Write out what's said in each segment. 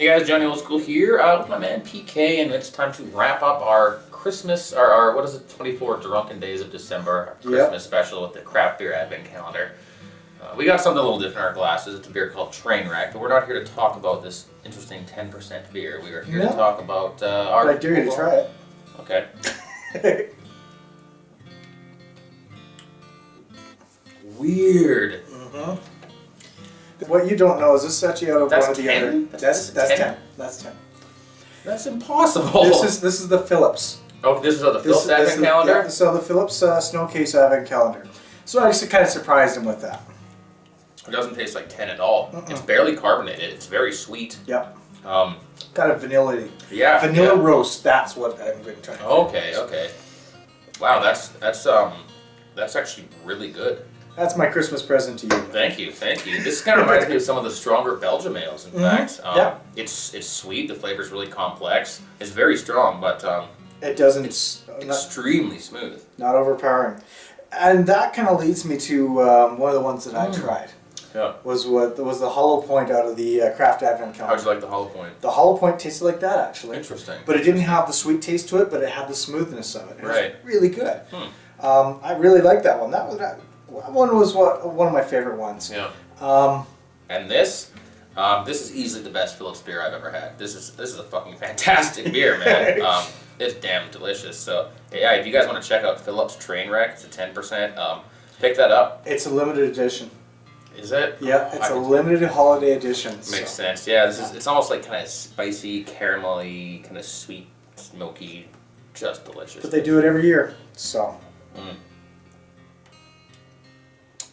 guys, Johnny Old School here with my man PK, and it's time to wrap up our Christmas, our what is it, 24 Drunken Days of December, our Christmas special with the craft beer advent calendar. We got something a little different in our glasses. It's a beer called Trainwreck, but we're not here to talk about this interesting 10% beer. We are here to talk about our... But I dare you to try it. Okay. Weird. What you don't know is this set you out of That's one of the 10? other. That's 10? 10. That's 10. That's impossible. This is the Phillips. Oh, this is the Phillips advent calendar? Yeah, so the Phillips Snowcase advent calendar. So I just kind of surprised him with that. It doesn't taste like 10 at all. It's barely carbonated. It's very sweet. Yep. Got a vanilla. Yeah. Vanilla roast. That's what I'm going to try. Okay. Wow, that's actually really good. That's my Christmas present to you. Thank you. This kind of reminds me of some of the stronger Belgium ales. In fact, it's sweet. The flavor's really complex. It's very strong, but it doesn't. It's extremely smooth. Not overpowering, and that kind of leads me to one of the ones that I tried. Yeah. Was the Hollow Point out of the Craft Advent calendar. How'd you like the Hollow Point? The Hollow Point tasted like that, actually. Interesting. But it didn't have the sweet taste to it, but it had the smoothness of it. It was really good. I really liked that one. That one was one of my favorite ones. Yeah. And this is easily the best Phillips beer I've ever had. This is a fucking fantastic beer, man. It's damn delicious. So yeah, if you guys want to check out Phillips Trainwreck, it's a 10%. Pick that up. It's a limited edition. Is it? Yeah, it's a limited holiday edition. Makes sense. Yeah, it's almost like kind of spicy, caramelly, kind of sweet, smoky, just delicious. But they do it every year, so.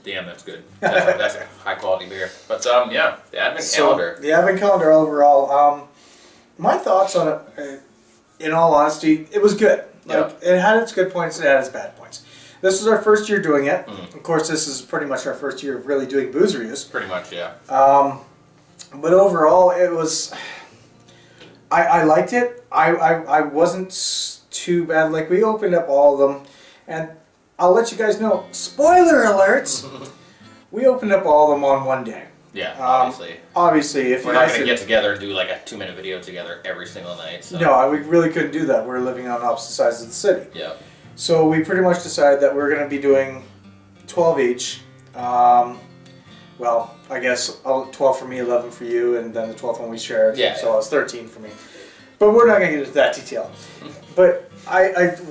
Damn, that's good. That's a high quality beer. But yeah, the advent calendar. The advent calendar overall. My thoughts on it, in all honesty, it was good. It had its good points, it had its bad points. This is our first year doing it. Of course, this is pretty much our first year of really doing booze reviews. Pretty much, yeah. But overall, it was. I liked it. I wasn't too bad. Like, we opened up all of them, and I'll let you guys know. Spoiler alerts! We opened up all of them on one day. Yeah, obviously. Obviously, if we're not going to get together and do like a 2-minute video together every single night. So. No, we really couldn't do that. We're living on opposite sides of the city. Yeah. So we pretty much decided that we're going to be doing 12 each. Well, I guess 12 for me, 11 for you, and then the 12th one we shared. Yeah. So it was 13 for me. But we're not going to get into that detail. But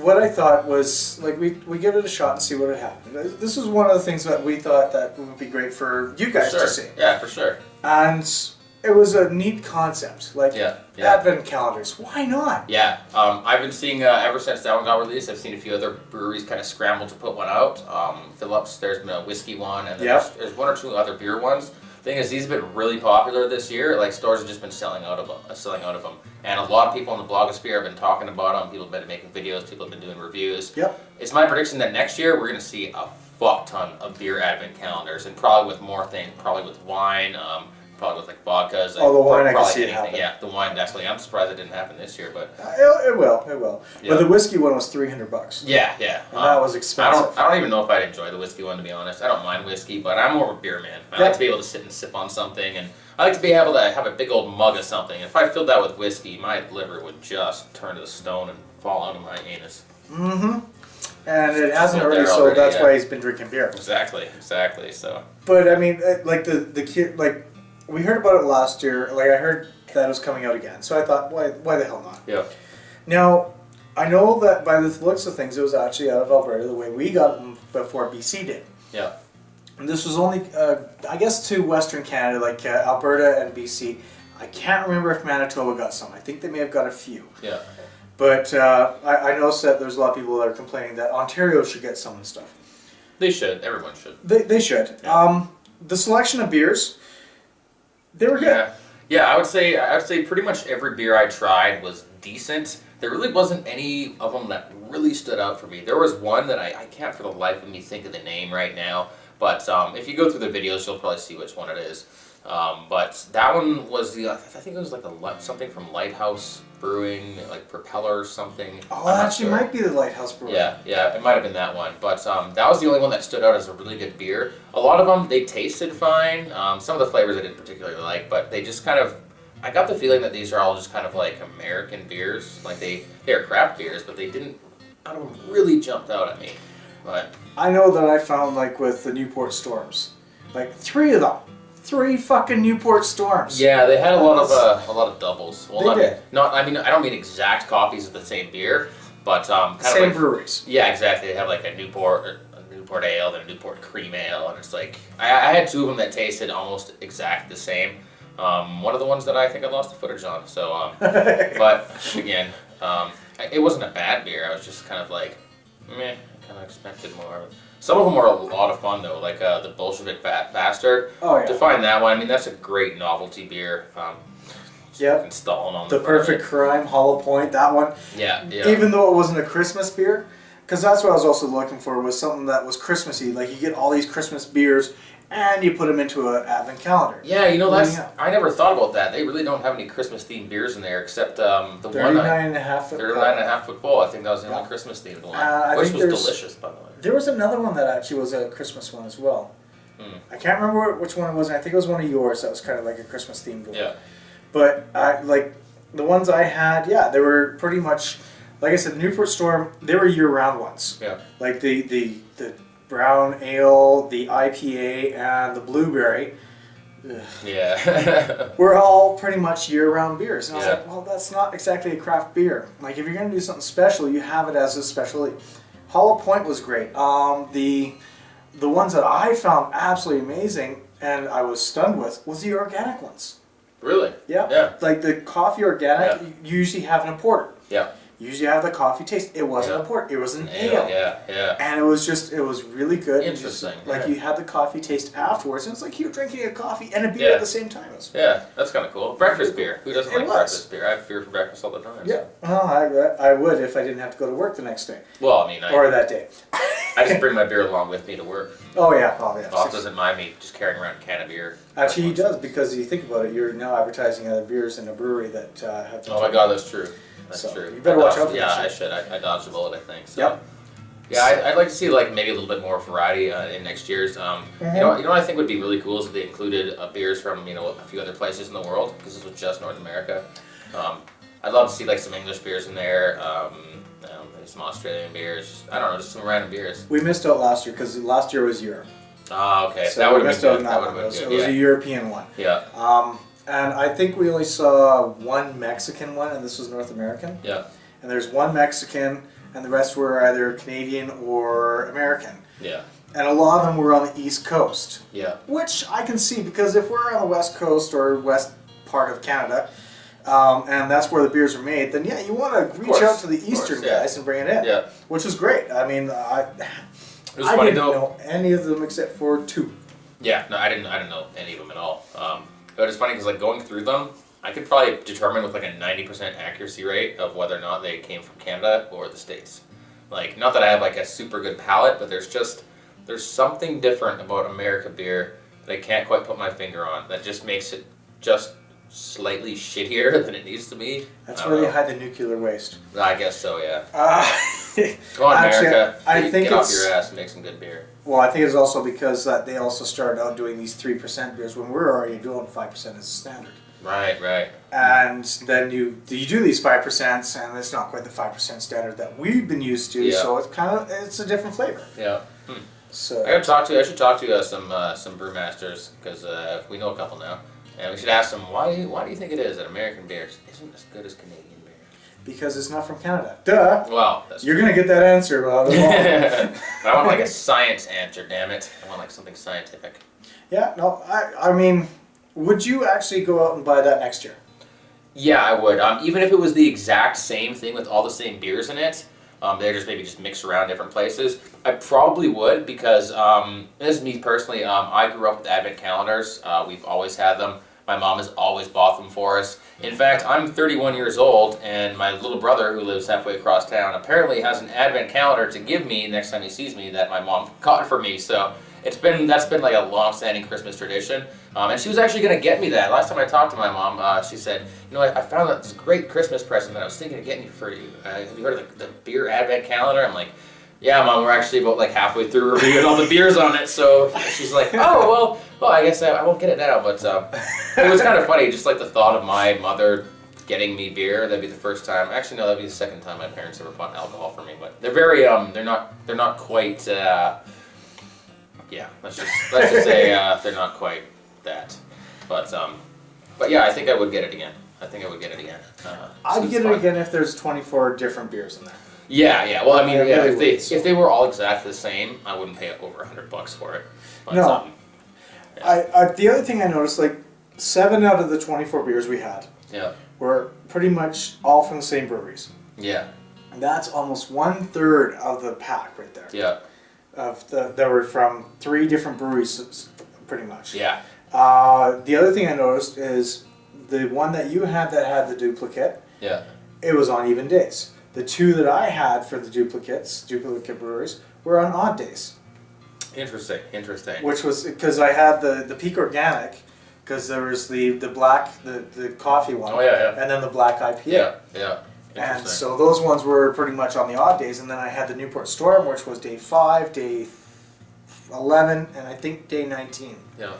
what I thought was, like, we give it a shot and see what would happen. This was one of the things that we thought that would be great for you guys to see. Yeah, for sure. And it was a neat concept, like advent calendars. Why not? Yeah, I've been seeing ever since that one got released. I've seen a few other breweries kind of scramble to put one out. Phillips, there's been a whiskey one, and then there's one or two other beer ones. Thing is, these have been really popular this year. Like, stores have just been selling out of them, and a lot of people in the blogosphere have been talking about them. People have been making videos. People have been doing reviews. Yep. It's my prediction that next year we're going to see a fuck ton of beer advent calendars, and probably with more things. Probably with wine. Probably with like vodkas. Oh, the wine I can see it happen. Yeah, the wine definitely. I'm surprised it didn't happen this year, but it will. Yeah. But the whiskey one was $300. Yeah. And that was expensive. I don't even know if I'd enjoy the whiskey one, to be honest. I don't mind whiskey, but I'm more of a beer man. I like to be able to sit and sip on something, and I like to be able to have a big old mug of something. If I filled that with whiskey, my liver would just turn to the stone and fall out of my anus. And it hasn't already, so that's why he's been drinking beer. Exactly. So. But I mean, like we heard about it last year. Like, I heard that it was coming out again, so I thought, why the hell not? Yeah. Now, I know that by the looks of things, it was actually out of Alberta the way we got them before BC did. Yeah. And this was only, I guess, to Western Canada, like Alberta and BC. I can't remember if Manitoba got some. I think they may have got a few. Yeah. But I noticed that there's a lot of people that are complaining that Ontario should get some and stuff. They should. Everyone should. They should. Yeah. The selection of beers, they were good. Yeah. I would say pretty much every beer I tried was decent. There really wasn't any of them that really stood out for me. There was one that I can't for the life of me think of the name right now. But if you go through the videos, you'll probably see which one it is. But that one was I think it was like something from Lighthouse Brewing, like Propeller or something. Oh, that actually might be the Lighthouse Brewing. Yeah, it might have been that one. But that was the only one that stood out as a really good beer. A lot of them, they tasted fine. Some of the flavors I didn't particularly like, but they just kind of, I got the feeling that these are all just kind of like American beers. Like they're craft beers, but they didn't. None of them really jumped out at me. But I know that I found like with the Newport Storms, like 3 of them, 3 fucking Newport Storms. yeah, they had a lot of doubles. Well, They did. I mean, I don't mean exact copies of the same beer, but kind of Same like, breweries. yeah, exactly. They have like a Newport Ale, then a Newport Cream Ale, and it's like I had 2 of them that tasted almost exact the same. One of the ones that I think I lost the footage on. So, but again, it wasn't a bad beer. I was just kind of like, meh. Kind of expected more. Some of them were a lot of fun though, like the Bolshevik Bastard. Oh yeah. To find that one, I mean, that's a great novelty beer. Yep. Installing on The Perfect Crime, Hollow Point, that one. Yeah, yeah. Even though it wasn't a Christmas beer, because that's what I was also looking for, was something that was Christmassy. Like you get all these Christmas beers and you put them into an advent calendar. Yeah, you know, Yeah. I never thought about that. They really don't have any Christmas themed beers in there except the one 39.5 39.5 foot bowl. I think that was the only Yeah. Christmas themed one, I which think was delicious, by the way. There was another one that actually was a Christmas one as well. Mm. I can't remember which one it was. I think it was one of yours that was kind of like a Christmas themed one. Yeah. But I like the ones I had. Yeah, they were pretty much like I said. Newport Storm. They were year round ones. Yeah. Like the brown ale, the IPA, and the blueberry. Ugh. Yeah. We're all pretty much year round beers. And I was Yeah. like, well, that's not exactly a craft beer. Like if you're gonna do something special, you have it as a specialty. Hollow Point was great. The ones that I found absolutely amazing and I was stunned with was the organic ones. Really? Yeah. Yeah. Like the coffee organic, Yeah. you usually have an importer. Yeah. You usually have the coffee taste. It wasn't Yeah. a port. It was an ale. Yeah. And it was really good. And Interesting, like yeah. you had the coffee taste afterwards, and it's like you're drinking a coffee and a beer Yeah. at the same time. Yeah, that's kind of cool. Breakfast beer. Who doesn't It like was. breakfast beer? I have beer for breakfast all the time. Yeah. So. Well, I would if I didn't have to go to work the next day Well, I mean, or that day. I just bring my beer along with me to work. Oh yeah. Oh yeah. Boss doesn't mind me just carrying around a can of beer. Actually, he does because you think about it. You're now advertising other beers in a brewery that have. Oh my God, that's true. That's So, true. you better watch out for Yeah, that I shit. should. I dodged a bullet, I think. So. Yep. Yeah, I'd like to see like maybe a little bit more variety in next year's. You know what I think would be really cool is if they included beers from a few other places in the world because this was just North America. I'd love to see like some English beers in there, maybe some Australian beers. I don't know, just some random beers. We missed out last year because last year was Europe. Ah, okay, So that we would have missed been out good. on That that would one. have been It good. was a European one. Yeah. And I think we only saw one Mexican one, and this was North American. Yeah. And there's one Mexican, and the rest were either Canadian or American. Yeah. And a lot of them were on the East Coast, Yeah. which I can see because if we're on the West Coast or west part of Canada, and that's where the beers are made, then yeah, you want to reach course, out to the of Eastern course, yeah. guys and bring it in. Yeah. Which is great. I mean, I It was funny didn't though. know any of them except for 2. Yeah, no, I didn't know any of them at all. But it's funny because like going through them, I could probably determine with like a 90% accuracy rate of whether or not they came from Canada or the States. Like, not that I have like a super good palate, but there's something different about America beer that I can't quite put my finger on. That just makes it just slightly shittier than it needs to be. That's I where don't they know. hide the nuclear waste. I guess so, yeah. Go Go on, Actually, America. I Get think off it's- your ass and make some good beer. Well, I think it's also because that they also started out doing these 3% beers when we're already doing 5% as standard. Right. And then you do these 5%, and it's not quite the 5% standard that we've been used to. Yeah. So it's a different flavor. Yeah. So I should talk to some brewmasters because we know a couple now, and we should ask them why do you think it is that American beer isn't as good as Canadian beer? because it's not from Canada. Duh. Well, that's You're gonna get that answer, Bob. But I want like a science answer, damn it! I want like something scientific. Yeah. No. I mean, would you actually go out and buy that next year? Yeah, I would. Even if it was the exact same thing with all the same beers in it, they're just maybe just mixed around different places. I probably would because this is me personally. I grew up with advent calendars. We've always had them. My mom has always bought them for us. In fact, I'm 31 years old, and my little brother, who lives halfway across town, apparently has an advent calendar to give me next time he sees me that my mom got for me. So that's been like a long-standing Christmas tradition. And she was actually going to get me that. Last time I talked to my mom, she said, I found this great Christmas present that I was thinking of getting for you. Have you heard of the beer advent calendar? I'm like, Yeah, Mom, we're actually about like halfway through reviewing all the beers on it, so she's like, oh, well, I guess I won't get it now, but it was kind of funny, just like the thought of my mother getting me beer. That'd be the first time. Actually, no, that'd be the second time my parents ever bought alcohol for me, but they're very, they're not quite, yeah, let's just say they're not quite that, but yeah, I think I would get it again. I'd get it again if there's 24 different beers in there. Yeah. Well, I mean, I yeah, really would, if they were all exactly the same, I wouldn't pay over $100 for it. But, No. yeah. The other thing I noticed, like 7 out of the 24 beers we had Yeah. were pretty much all from the same breweries. Yeah. And that's almost 1/3 of the pack right there. Yeah. That were from 3 different breweries, pretty much. Yeah. The other thing I noticed is the one that you had that had the duplicate. Yeah. It was on even days. The 2 that I had for the duplicate breweries, were on odd days. Interesting. Which was because I had the Peak Organic, because there was the black, the coffee one. Oh, yeah. And then the black IPA. Yeah. And so those ones were pretty much on the odd days, and then I had the Newport Storm, which was day 5, day 11, and I think day 19. Yeah.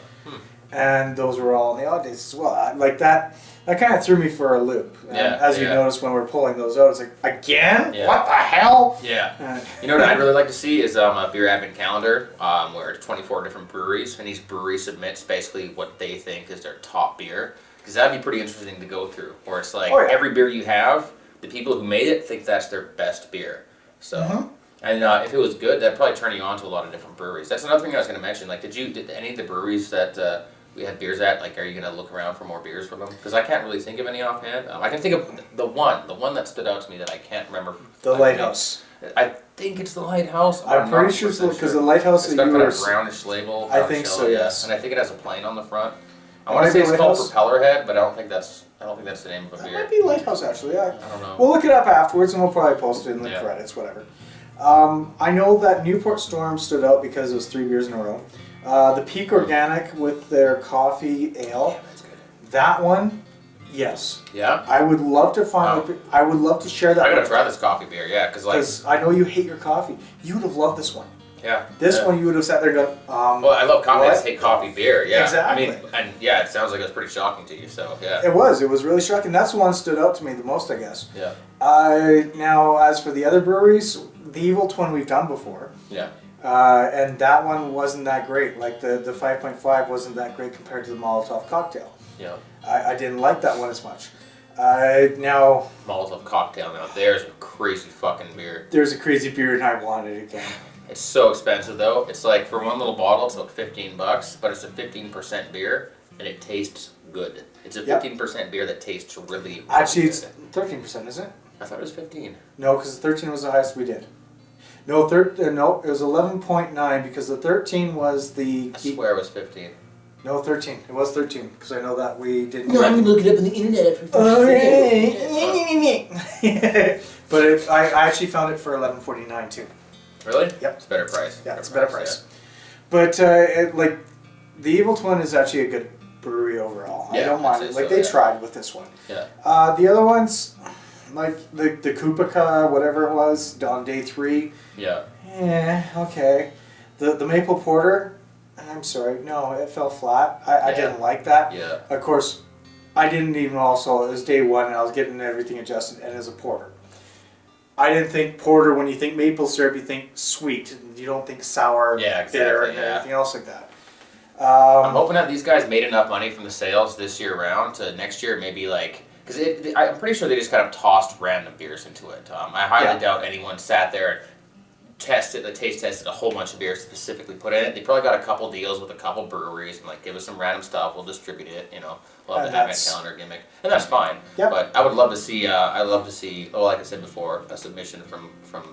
And those were all on the odd days as well. Like that kind of threw me for a loop. And as you noticed when we were pulling those out, it's like, again? Yeah. What the hell? Yeah. You know what I'd really like to see is a beer advent calendar where it's 24 different breweries, and each brewery submits basically what they think is their top beer. Because that'd be pretty interesting to go through, where it's like every beer you have, the people who made it think that's their best beer. So, and if it was good, that'd probably turn you on to a lot of different breweries. That's another thing I was going to mention. Like, did any of the breweries that we had beers at, like, are you going to look around for more beers from them? Because I can't really think of any offhand. I can think of the one that stood out to me that I can't remember. The Lighthouse. I think it's the Lighthouse. I'm pretty sure it's because the Lighthouse it's got kind of a brownish label. I think so, yes. And I think it has a plane on the front. I want to say it's called Propeller Head, but I don't think that's the name of a beer. That might be Lighthouse, actually. I don't know. We'll look it up afterwards, and we'll probably post it in the credits, whatever. I know that Newport Storm stood out because it was 3 beers in a row. The Peak Organic with their coffee ale. Yeah, that's good. That one, yes. Yeah. I would love to find. I would love to share that. I gotta try this coffee beer, yeah, because I know you hate your coffee. You would have loved this one. Yeah. This one you would have sat there and gone. Well, I love coffee. I just hate coffee beer. Yeah. Exactly. I mean, and yeah, it sounds like it was pretty shocking to you. So yeah. It was really shocking. That's the one that stood out to me the most, I guess. Yeah. Now, as for the other breweries, the Evil Twin we've done before. Yeah. And that one wasn't that great. Like the 5.5 wasn't that great compared to the Molotov cocktail. Yeah. I didn't like that one as much. Now Molotov cocktail. Now there's a crazy fucking beer. there's a crazy beer and I want it again. It's so expensive though. It's like for one little bottle, it's about $15, but it's a 15% beer, and it tastes good. It's a 15% beer that tastes really. Actually, good. it's 13%, isn't it? I thought it was 15. No, because the 13 was the highest we did. No, no, it was 11.9 because the 13 was the. I swear it was 15. No, 13. It was 13 because I know that we didn't. No, I'm gonna look it up on the internet. But I actually found it for $11.49 too. Really? Yep. It's a better price. Yeah, it's a better price. Yeah. But like, the Evil Twin is actually a good brewery overall. Yeah, I don't mind it. Like they tried with this one. Yeah. The other ones, like the Kupika, whatever it was, on day 3. Yeah. Yeah. Okay. The Maple Porter. I'm sorry. No, it fell flat. I didn't like that. Yeah. Of course, I didn't even also. It was day 1, and I was getting everything adjusted, and as a porter. I didn't think porter, when you think maple syrup, you think sweet. You don't think sour, bitter, and everything else like that. I'm hoping that these guys made enough money from the sales this year around to next year maybe like... Because I'm pretty sure they just kind of tossed random beers into it. I highly doubt anyone sat there and taste tested a whole bunch of beers specifically put in it. They probably got a couple deals with a couple breweries and like, give us some random stuff, we'll distribute it, you know. We'll have the advent calendar gimmick. And that's fine. Yep. But I would love to see, like I said before, a submission from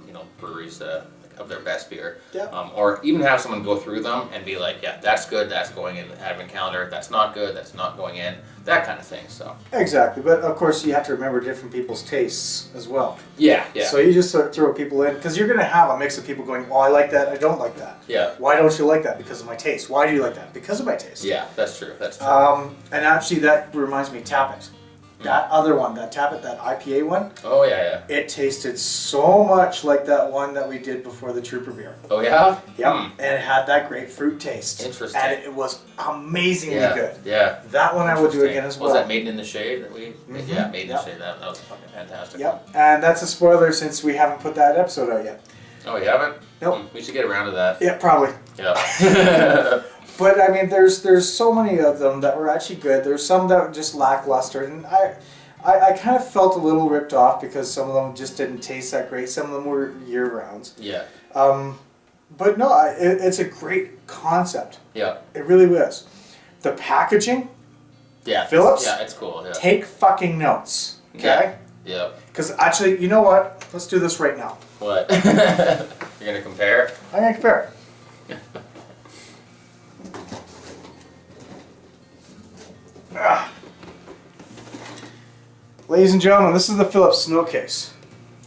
you know, breweries of their best beer. Yep. Or even have someone go through them and be like, yeah, that's good, that's going in the advent calendar, that's not good, that's not going in, that kind of thing. So exactly, but of course you have to remember different people's tastes as well. Yeah. So you just throw people in, because you're going to have a mix of people going, well, I like that, I don't like that. Yeah. Why don't you like that? Because of my taste. Why do you like that? Because of my taste. Yeah, that's true. And actually that reminds me, Tap It. That other one, that IPA one, Oh yeah, it tasted so much like that one that we did before the Trooper beer. Oh yeah. Yep, and it had that grapefruit taste. Interesting. And it was amazingly good. Yeah. That one I would do again as well. Was that Made in the Shade that we? Mm-hmm. Yeah, Made in the Shade. That was fucking fantastic. Yep, and that's a spoiler since we haven't put that episode out yet. Oh, you haven't? Nope. We should get around to that. Yeah, probably. Yeah. But I mean, there's so many of them that were actually good. There's some that were just lackluster, and I kind of felt a little ripped off because some of them just didn't taste that great. Some of them were year rounds. Yeah. But no, it's a great concept. Yeah. It really was. The packaging. Yeah. Phillips. Yeah, it's cool. Yeah. Take fucking notes. Okay. Yeah. Because actually, you know what? Let's do this right now. What? You're gonna compare? I'm gonna compare. Ladies and gentlemen, this is the Phillips snow case.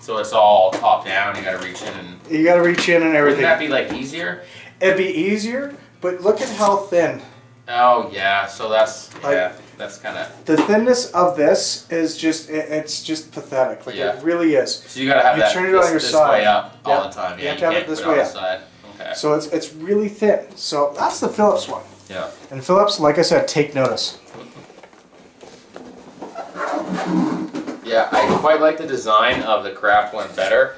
So it's all top down. You gotta reach in and. You gotta reach in and everything. Wouldn't that be like easier? It'd be easier, but look at how thin. Oh yeah. So that's that's kind of. The thinness of this is just it's just pathetic. Like it really is. So you gotta have that. Turn it on your this side. way up all the time. You Yeah. have to have it this way up. Side. Okay. So it's really thin. So that's the Phillips one. Yeah. And Phillips, like I said, take notice. Yeah, I quite like the design of the craft one better.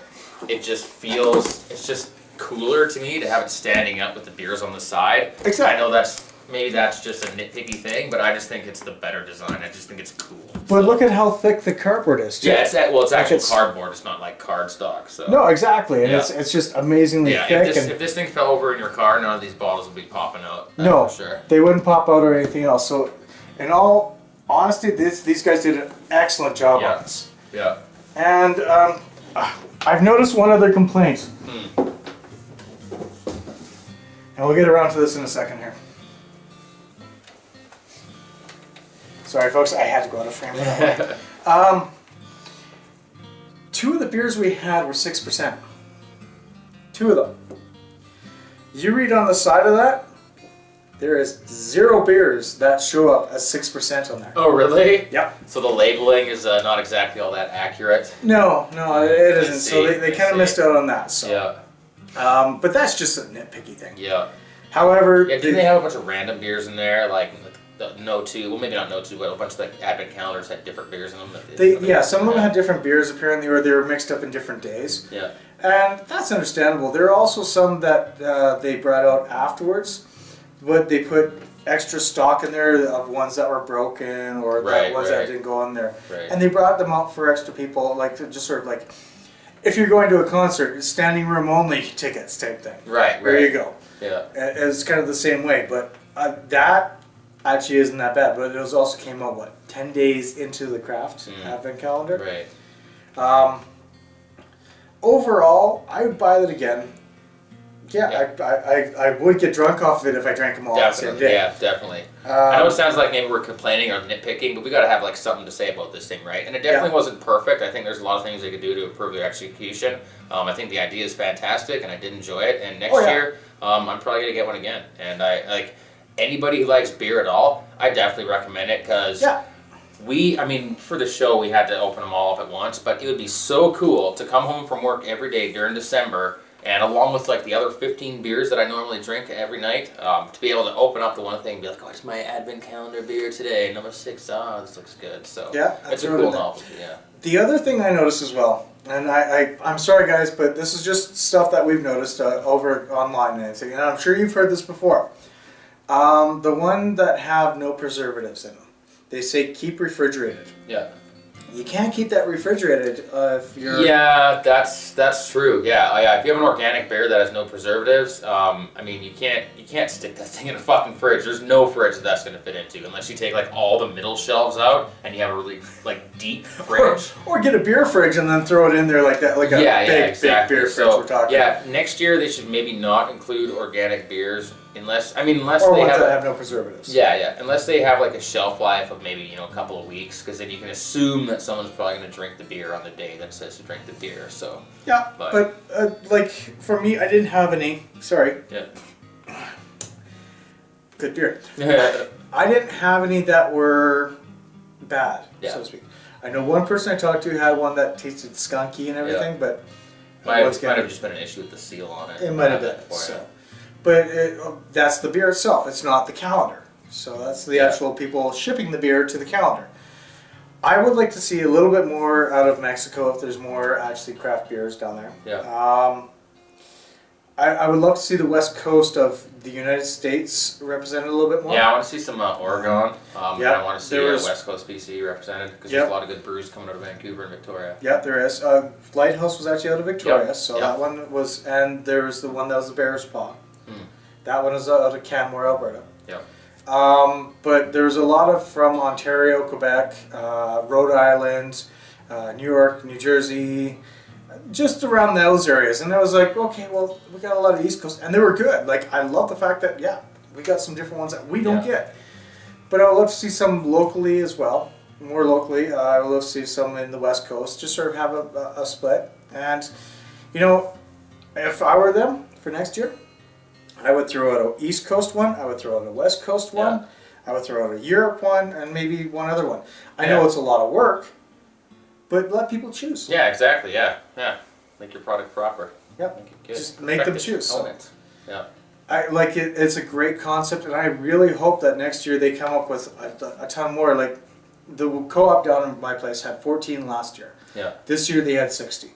It just feels, it's just cooler to me to have it standing up with the beers on the side. Exactly. I know maybe that's just a nitpicky thing, but I just think it's the better design. I just think it's cool. But look at how thick the cardboard is, too. Yeah, it's actual cardboard. It's not like cardstock. So. No, exactly. And Yeah. it's just amazingly thick. If this thing fell over in your car, none of these bottles would be popping out. No, for sure. they wouldn't pop out or anything else. So, in all honesty, these guys did an excellent job on this. Yeah. And I've noticed one other complaint. And we'll get around to this in a second here. Sorry, folks, I had to go out of frame for that one. Two of the beers we had were 6%. Two of them. You read on the side of that, there is 0 beers that show up as 6% on there. Oh, really? Yep. So the labeling is not exactly all that accurate. No, it isn't. So they kind of missed out on that. So. Yeah. But that's just a nitpicky thing. Yeah. However, yeah, didn't they have a bunch of random beers in there, like the No 2? Well, maybe not No 2, but a bunch of like advent calendars had different beers in them. Some of them had different beers apparently, or they were mixed up in different days. Yeah. And that's understandable. There are also some that they brought out afterwards, but they put extra stock in there of ones that were broken or ones that didn't go in there. Right. And they brought them out for extra people, like to just sort of like, if you're going to a concert, it's standing room only tickets type thing. Right. There you go. Yeah. It's kind of the same way, but that actually isn't that bad. But it also came out 10 days into the craft advent calendar. Right. Overall, I would buy it again. Yeah. I would get drunk off of it if I drank them all the same day. Yeah, definitely. I know it sounds like maybe we're complaining or nitpicking, but we got to have like something to say about this thing, right? And it definitely wasn't perfect. I think there's a lot of things they could do to improve their execution. I think the idea is fantastic, and I did enjoy it. And next year, I'm probably gonna get one again. And I like anybody who likes beer at all, I definitely recommend it because. Yeah. For the show, we had to open them all up at once, but it would be so cool to come home from work every day during December, and along with like the other 15 beers that I normally drink every night, to be able to open up the one thing and be like, oh, it's my advent calendar beer today, number 6. Oh, this looks good. So it's a cool novelty. Yeah. The other thing I noticed as well, and I'm sorry guys, but this is just stuff that we've noticed over online and everything, and I'm sure you've heard this before. The one that have no preservatives in them. They say keep refrigerated. Yeah. You can't keep that refrigerated if you're... Yeah, that's true. Yeah, if you have an organic beer that has no preservatives, you can't stick that thing in a fucking fridge. There's no fridge that's going to fit into unless you take like all the middle shelves out and you have a really like deep fridge. Or get a beer fridge and then throw it in there like that, like a big beer fridge we're talking about. Next year they should maybe not include organic beers unless or they ones that have no preservatives. Unless they have like a shelf life of maybe a couple of weeks, because then you can assume that someone's probably going to drink the beer on the day that says to drink the beer. So but like for me, I didn't have any. Sorry. Yeah. Good beer. I didn't have any that were bad, Yeah. so to speak. I know one person I talked to had one that tasted skunky and everything, but Might once again, have just been an issue with the seal on it. it might have been. So, but that's the beer itself. It's not the calendar. So that's the actual people shipping the beer to the calendar. I would like to see a little bit more out of Mexico if there's more actually craft beers down there. Yeah. I would love to see the west coast of the United States represented a little bit more. Yeah, I want to see some Oregon. And I want to see West Coast BC represented because there's a lot of good brews coming out of Vancouver and Victoria. Yeah, there is. Lighthouse was actually out of Victoria, so Yep. that one was, and there was the one that was the Bear's Paw. That one is out of Canmore, Alberta. Yep. But there's a lot of from Ontario, Quebec, Rhode Island, New York, New Jersey, just around those areas. And I was like, okay, well, we got a lot of East Coast, and they were good. Like, I love the fact that, we got some different ones that we don't get. But I would love to see some locally as well, more locally. I would love to see some in the West Coast, just sort of have a split. And, you know, if I were them for next year, I would throw out an East Coast one, I would throw out a West Coast one, I would throw out a Europe one, and maybe one other one. I know it's a lot of work, but let people choose. Yeah, exactly, yeah. Make your product proper. Yep. Make it good. Just make them choose. So. Yeah. I like it. It's a great concept, and I really hope that next year they come up with a ton more. Like the co-op down in my place had 14 last year. Yeah. This year they had 60.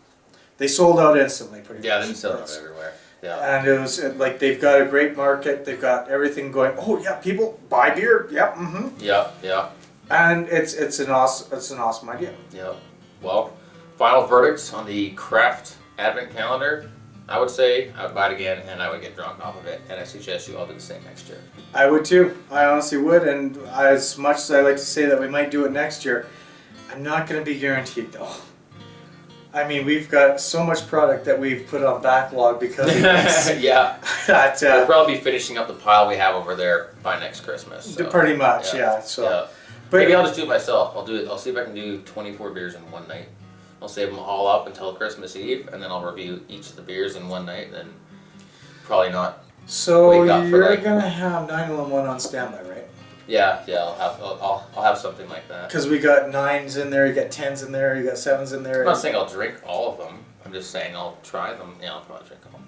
They sold out instantly, pretty much. Yeah, they sell it everywhere. Yeah. And it was like they've got a great market. They've got everything going. Oh yeah, people buy beer. Yep. Mm-hmm. Yeah. And it's an awesome idea. Yeah. Well, final verdicts on the craft advent calendar. I would say I would buy it again, and I would get drunk off of it. And I suggest you all do the same next year. I would too. I honestly would. And as much as I like to say that we might do it next year, I'm not going to be guaranteed though. I mean, we've got so much product that we've put on backlog because of this. Yeah. That, we'll probably be finishing up the pile we have over there by next Christmas. So. Pretty much, yeah. So, But maybe I'll just do it myself. I'll see if I can do 24 beers in one night. I'll save them all up until Christmas Eve, and then I'll review each of the beers in one night. Then probably not. So you're gonna have 911 on standby, right? Yeah. I'll have something like that. Because we got 9s in there, you got 10s in there, you got 7s in there. I'm not saying I'll drink all of them. I'm just saying I'll try them. Yeah, I'll probably drink them.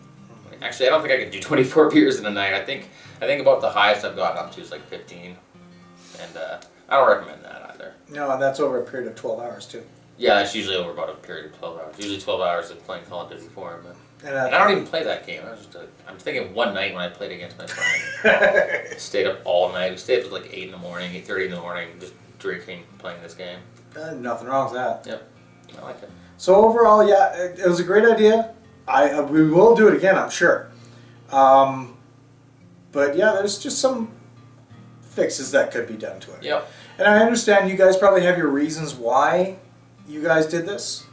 Actually, I don't think I could do 24 beers in a night. I think about the highest I've gotten up to is like 15, and I don't recommend that either. No, and that's over a period of 12 hours too. Yeah, that's usually over about a period of 12 hours. Usually 12 hours of playing Call of Duty 4. And I don't even play that game. I'm thinking one night when I played against my friend. Stayed up all night. We stayed up till like 8 in the morning, 8:30 in the morning, just drinking, playing this game. Nothing wrong with that. Yep, I like it. So overall, it was a great idea. We will do it again, I'm sure. But yeah, there's just some fixes that could be done to it. Yep. And I understand you guys probably have your reasons why you guys did this.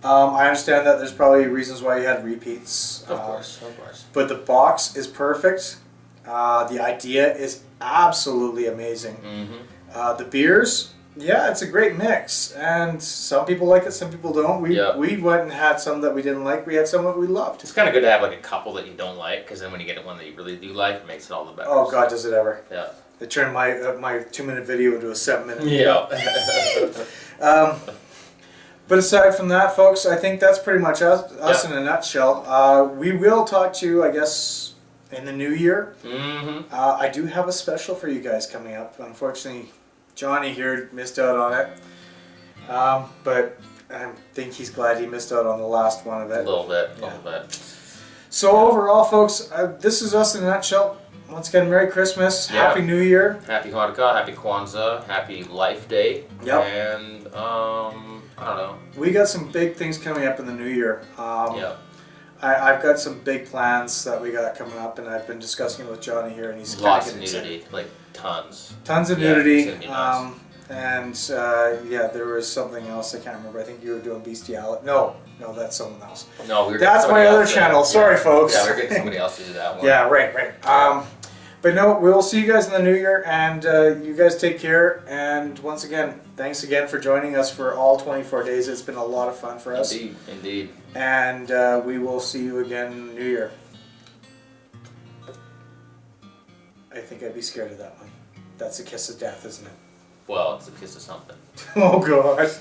I understand that there's probably reasons why you had repeats. Of course. But the box is perfect. The idea is absolutely amazing. Mm-hmm. The beers, it's a great mix. And some people like it, some people don't. We went and had some that we didn't like. We had some that we loved. It's kind of good to have like a couple that you don't like, because then when you get one that you really do like, it makes it all the better. Oh God, does it ever? Yeah. They turned my 2-minute video into a 7-minute. Yeah. But aside from that, folks, I think that's pretty much us in a nutshell. We will talk to you, I guess, in the new year. Mm-hmm. I do have a special for you guys coming up. Unfortunately, Johnny here missed out on it. But I think he's glad he missed out on the last one of it. A little bit. So overall, folks, this is us in a nutshell. Once again, Merry Christmas, Happy New Year. Happy Hanukkah, Happy Kwanzaa, Happy Life Day. Yep. And, I don't know. We got some big things coming up in the new year. I've got some big plans that we got coming up, and I've been discussing it with Johnny here, and he's lots of nudity, like tons. Tons of nudity. It's gonna be nice. And there was something else I can't remember. I think you were doing bestiality. No, that's someone else. No, that's my other channel. Sorry, folks. Yeah, we're getting somebody else to do that one. Yeah, right. But no, we'll see you guys in the new year, and you guys take care. And once again, thanks again for joining us for all 24 days. It's been a lot of fun for us. Indeed. And we will see you again in the new year. I think I'd be scared of that one. That's a kiss of death, isn't it? Well, it's a kiss of something. Oh gosh.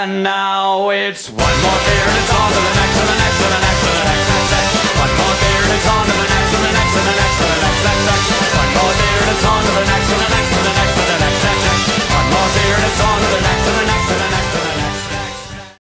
And now it's one more beer and it's on to the next.